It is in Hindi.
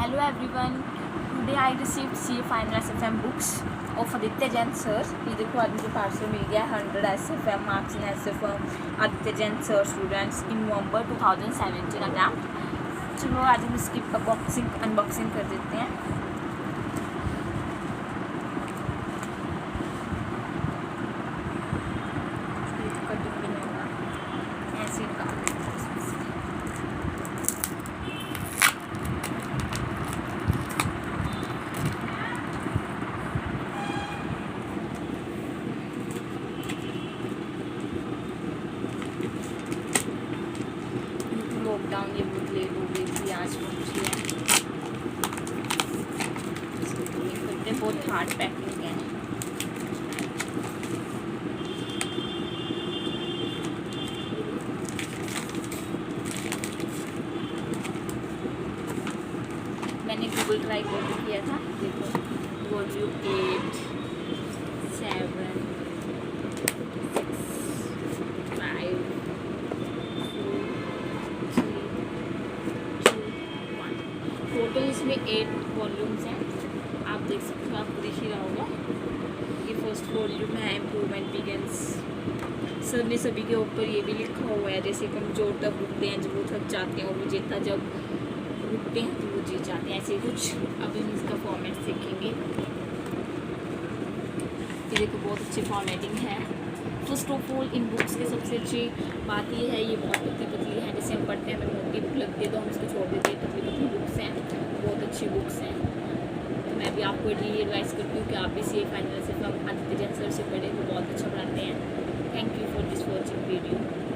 Hello everyone. Today I received CA final SFM books of Aaditya Jain sir. ये देखो आज मुझे पार्सल मिल गया 100 SFM marks in SFM Aditya Jain sir students in November 2017 attempt. चलो आज हम इसकी अनबॉक्सिंग कर देते हैं. कटिंग भी नहीं होगा ऐसे का. लॉकडाउन ये बुक लेट हो गई थी, आज पहुँची है. करते बहुत हार्ड पैकिंग है. मैंने गूगल ड्राइव ओपन किया था. देखो वॉल्यूम 8, 7, 6, 5, टोटल इसमें 8 वॉल्यूम्स हैं. आप देख सकते हो, आपको दिख ही रहा होगा. ये फर्स्ट वॉल्यूम है इम्प्रूवमेंट बिगिंस. सर ने सभी के ऊपर ये भी लिखा हुआ है जैसे कमजोर तब रुकते हैं जब वो थक जाते हैं और विजेता जब रुकते हैं तो वो जीत जाते हैं, ऐसे कुछ. अब हम इसका फॉर्मेट सीखेंगे. ये देखो बहुत अच्छी फॉर्मेटिंग है. First of all in books की सबसे अच्छी बात ये है, ये बहुत पतली पतली है. जैसे हम पढ़ते हैं हमें मोटी बुक लगती है तो हम इसको छोड़ देते हैं. पतली पतली बुक्स हैं, बहुत अच्छी बुक्स हैं. तो मैं भी आपको ये एडवाइस करती हूँ कि आप भी CA फाइनल से हम आदित्य जैन सर से पढ़ें, वो बहुत अच्छा पढ़ाते हैं. Thank you for this watching video.